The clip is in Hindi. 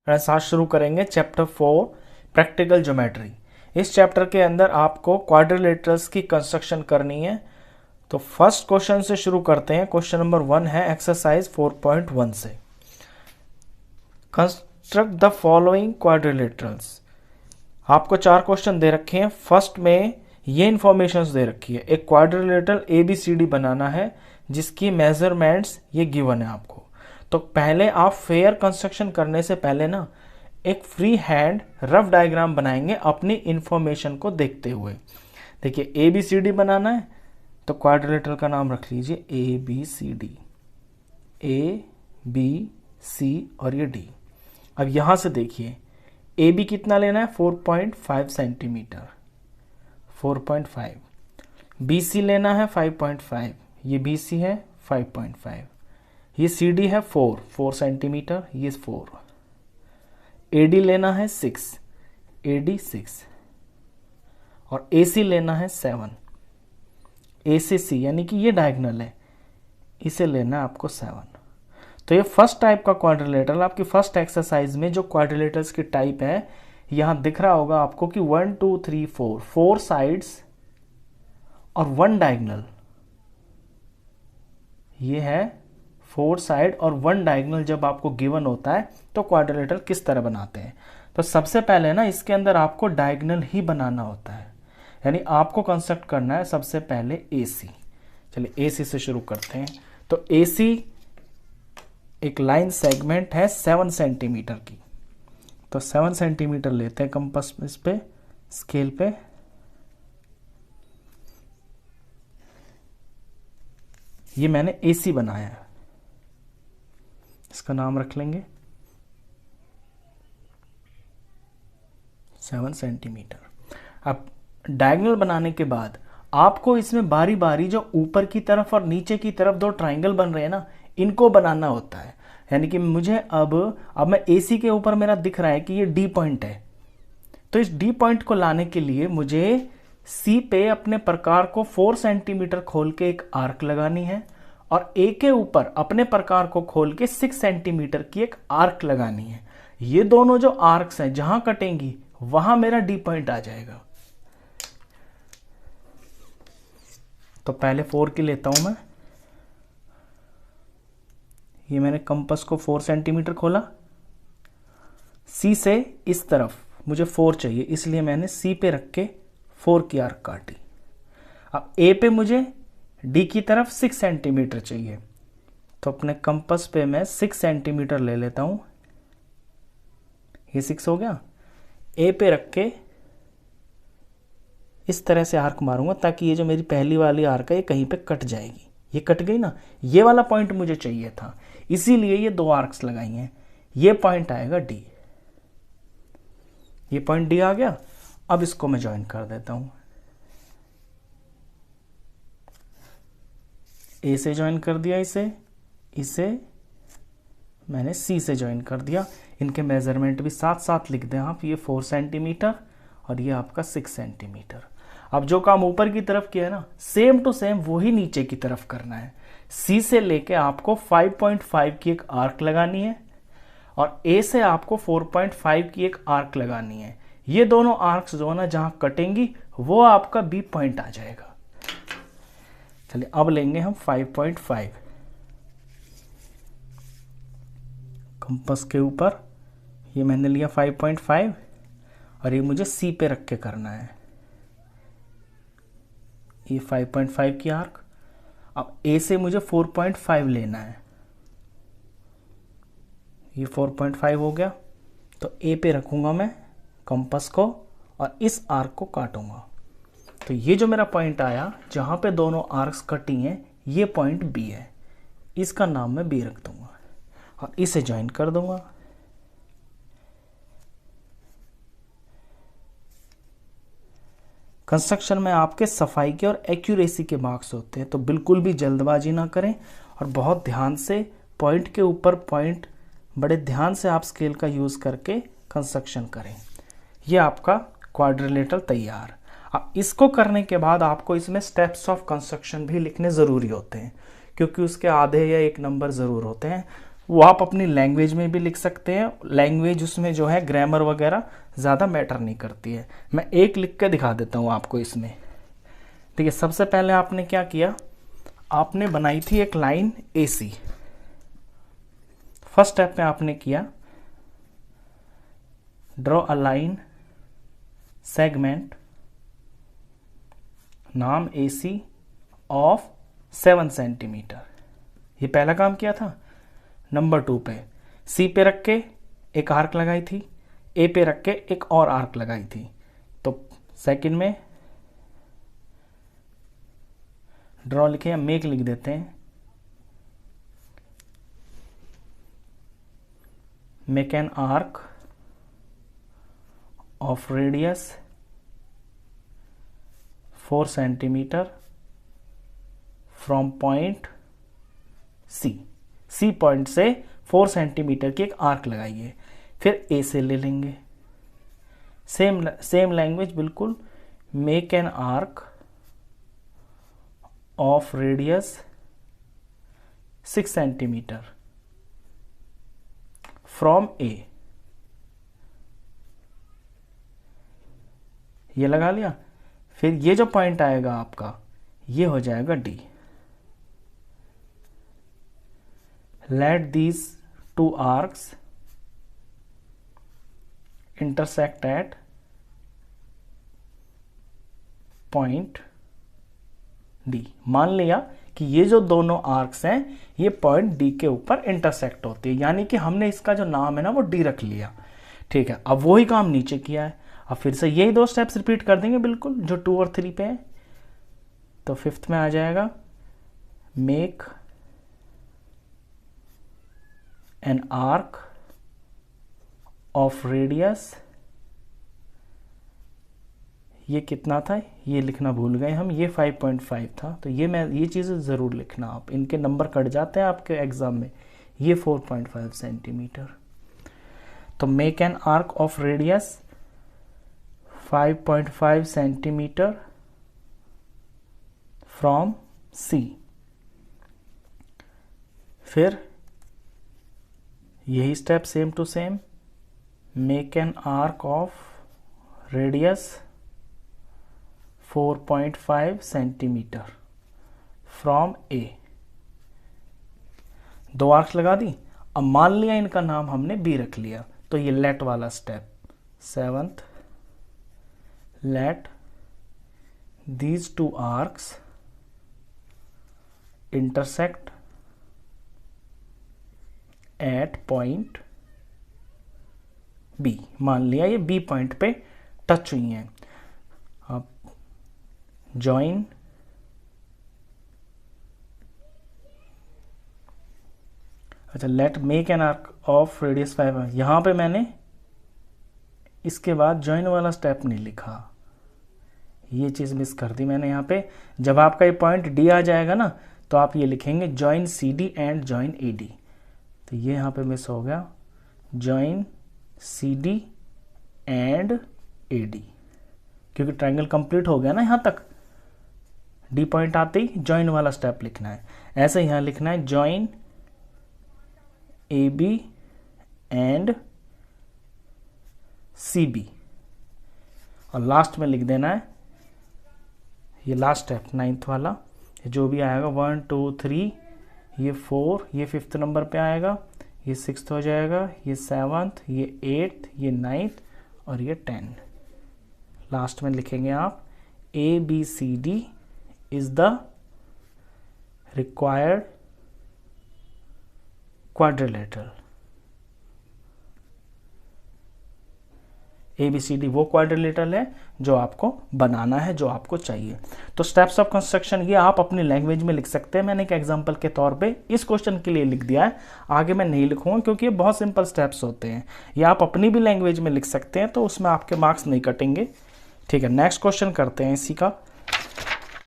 साथ शुरू करेंगे चैप्टर 4 प्रैक्टिकल ज्योमेट्री। इस चैप्टर के अंदर आपको क्वाड्रिलेटरल्स की कंस्ट्रक्शन करनी है। तो फर्स्ट क्वेश्चन से शुरू करते हैं। क्वेश्चन नंबर 1 है एक्सरसाइज 4.1 से। Construct the following quadrilaterals. आपको 4 क्वेश्चन दे रखे हैं। फर्स्ट में ये इंफॉर्मेशन दे रखी है, एक क्वाड्रिलेटरल ABCD बनाना है जिसकी मेजरमेंट्स ये गिवन है आपको। तो पहले आप फेयर कंस्ट्रक्शन करने से पहले ना एक फ्री हैंड रफ डायग्राम बनाएंगे अपनी इंफॉर्मेशन को देखते हुए। देखिए ABCD बनाना है तो क्वाड्रिलेटरल का नाम रख लीजिए ABCD, ABC और ये D। अब यहां से देखिए AB कितना लेना है 4.5 सेंटीमीटर, 4.5। BC लेना है 5.5, ये BC है 5.5। ये CD है 4 सेंटीमीटर, ये 4। AD लेना है 6, AD 6। और AC लेना है 7, ACC यानी कि ये डायगोनल है, इसे लेना है आपको 7। तो ये फर्स्ट टाइप का क्वाड्रिलेटरल आपकी फर्स्ट एक्सरसाइज में जो क्वाड्रिलेटरल्स की टाइप है यहां दिख रहा होगा आपको कि 1 2 3 4 साइड्स और 1 डायगोनल। ये है 4 साइड और 1 डायगोनल। जब आपको गिवन होता है तो क्वाड्रिलेटरल किस तरह बनाते हैं। तो सबसे पहले ना इसके अंदर आपको डायगोनल ही बनाना होता है, यानी आपको कंस्ट्रक्ट करना है सबसे पहले AC। चलिए AC से शुरू करते हैं। तो AC एक लाइन सेगमेंट है 7 सेंटीमीटर की। तो 7 सेंटीमीटर लेते हैं कंपास इस पे स्केल पे। ये मैंने AC बनाया है, इसका नाम रख लेंगे 7 सेंटीमीटर। अब डायगोनल बनाने के बाद आपको इसमें बारी बारी जो ऊपर की तरफ और नीचे की तरफ 2 ट्राइंगल बन रहे हैं ना, इनको बनाना होता है। यानी कि मुझे अब मैं AC के ऊपर मेरा दिख रहा है कि ये D पॉइंट है, तो इस D पॉइंट को लाने के लिए मुझे C पे अपने प्रकार को 4 सेंटीमीटर खोल के एक आर्क लगानी है और A के ऊपर अपने प्रकार को खोल के 6 सेंटीमीटर की एक आर्क लगानी है। ये दोनों जो आर्क्स हैं जहां कटेंगी वहां मेरा D पॉइंट आ जाएगा। तो पहले 4 की लेता हूं मैं। ये मैंने कंपास को 4 सेंटीमीटर खोला। C से इस तरफ मुझे 4 चाहिए, इसलिए मैंने C पे रख के 4 की आर्क काटी। अब A पे मुझे D की तरफ 6 सेंटीमीटर चाहिए, तो अपने कंपास पे मैं 6 सेंटीमीटर ले लेता हूं। ये 6 हो गया। A पे रख के इस तरह से आर्क मारूंगा ताकि ये जो मेरी पहली वाली आर्क है ये कहीं पे कट जाएगी। ये कट गई ना, ये वाला पॉइंट मुझे चाहिए था, इसीलिए ये 2 आर्क्स लगाई हैं। ये पॉइंट आएगा D। ये पॉइंट D आ गया। अब इसको मैं ज्वाइन कर देता हूं। A से ज्वाइन कर दिया, इसे मैंने C से ज्वाइन कर दिया। इनके मेजरमेंट भी साथ साथ लिख दें आप। ये 4 सेंटीमीटर और ये आपका 6 सेंटीमीटर। अब जो काम ऊपर की तरफ किया है ना, सेम टू सेम वही नीचे की तरफ करना है। C से लेके आपको 5.5 की एक आर्क लगानी है और A से आपको 4.5 की एक आर्क लगानी है। ये दोनों आर्क्स जो है ना जहां कटेंगी वो आपका B पॉइंट आ जाएगा। चलिए अब लेंगे हम 5.5। कंपास के ऊपर ये मैंने लिया 5.5 और ये मुझे C पे रख के करना है। ये 5.5 की आर्क। अब A से मुझे 4.5 लेना है। ये 4.5 हो गया। तो A पे रखूंगा मैं कंपास को और इस आर्क को काटूंगा। तो ये जो मेरा पॉइंट आया जहां पे दोनों आर्क्स कटी हैं, ये पॉइंट B है। इसका नाम मैं B रख दूंगा और इसे ज्वाइन कर दूंगा। कंस्ट्रक्शन में आपके सफाई के और एक्यूरेसी के मार्क्स होते हैं, तो बिल्कुल भी जल्दबाजी ना करें और बहुत ध्यान से पॉइंट के ऊपर पॉइंट बड़े ध्यान से आप स्केल का यूज करके कंस्ट्रक्शन करें। ये आपका क्वाड्रिलेटरल तैयार। अब इसको करने के बाद आपको इसमें स्टेप्स ऑफ कंस्ट्रक्शन भी लिखने ज़रूरी होते हैं, क्योंकि उसके आधे या 1 नंबर ज़रूर होते हैं। वो आप अपनी लैंग्वेज में भी लिख सकते हैं। लैंग्वेज उसमें जो है ग्रामर वगैरह ज़्यादा मैटर नहीं करती है। मैं एक लिख के दिखा देता हूँ आपको इसमें। ठीक है, सबसे पहले आपने क्या किया, आपने बनाई थी एक लाइन AC। फर्स्ट स्टेप में आपने किया ड्रॉ अ लाइन सेगमेंट नाम AC ऑफ 7 सेंटीमीटर। ये पहला काम किया था। नंबर 2 पे C पे रख के एक आर्क लगाई थी, A पे रख के एक और आर्क लगाई थी। तो सेकंड में ड्रॉ लिखे या मेक लिख देते हैं, make an arc of radius 4 centimetre from point C point से 4 सेंटीमीटर की एक आर्क लगाइए। फिर A से ले लेंगे, सेम लैंग्वेज बिल्कुल, make an arc of radius 6 centimetre from A। ये लगा लिया। फिर ये जो पॉइंट आएगा आपका, ये हो जाएगा D। Let these two arcs intersect at point D। मान लिया कि ये जो दोनों आर्क्स हैं ये पॉइंट D के ऊपर इंटरसेक्ट होते हैं, यानी कि हमने इसका जो नाम है ना वो D रख लिया। ठीक है, अब वही काम नीचे किया है। अब फिर से यही 2 स्टेप्स रिपीट कर देंगे बिल्कुल जो 2 और 3 पे है। तो 5th में आ जाएगा make an arc of radius, ये कितना था ये लिखना भूल गए हम, ये 5.5 था। तो ये चीज़ें ज़रूर लिखना आप, इनके नंबर कट जाते हैं आपके एग्जाम में। ये 4.5 सेंटीमीटर। तो make an arc of radius 5.5 centimetre from C। फिर यही step same to same, make an arc of radius 4.5 centimetre from A। 2 arcs लगा दी। अब मान लिया इनका नाम हमने B रख लिया, तो ये लेट वाला step 7th, let these 2 arcs intersect at point B। मान लिया ये B पॉइंट पे टच हुई हैं। अब join अच्छा let make an arc of radius 5। यहां पे मैंने इसके बाद join वाला स्टेप नहीं लिखा, ये चीज़ मिस कर दी मैंने यहाँ पे। जब आपका ये पॉइंट D आ जाएगा ना तो आप ये लिखेंगे join CD and join AD। तो ये यहाँ पे मिस हो गया, जॉइन CD एंड AD, क्योंकि ट्रायंगल कंप्लीट हो गया ना यहाँ तक। D पॉइंट आते ही जॉइन वाला स्टेप लिखना है। ऐसे यहाँ लिखना है जॉइन AB एंड CB, और लास्ट में लिख देना है ये लास्ट स्टेप 9th वाला, जो भी आएगा 1 2 3, ये 4, ये 5th नंबर पे आएगा, ये 6th हो जाएगा, ये 7th, ये 8th, ये 9th और ये 10। लास्ट में लिखेंगे आप ABCD is the required quadrilateral. ABCD वो क्वाड्रिलेटरल है जो आपको बनाना है, जो आपको चाहिए। तो स्टेप्स ऑफ कंस्ट्रक्शन ये आप अपनी लैंग्वेज में लिख सकते हैं। मैंने एक एग्जांपल के तौर पे इस क्वेश्चन के लिए लिख दिया है, आगे मैं नहीं लिखूंगा क्योंकि ये बहुत सिंपल स्टेप्स होते हैं। ये आप अपनी भी लैंग्वेज में लिख सकते हैं, तो उसमें आपके मार्क्स नहीं कटेंगे। ठीक है, नेक्स्ट क्वेश्चन करते हैं इसी का।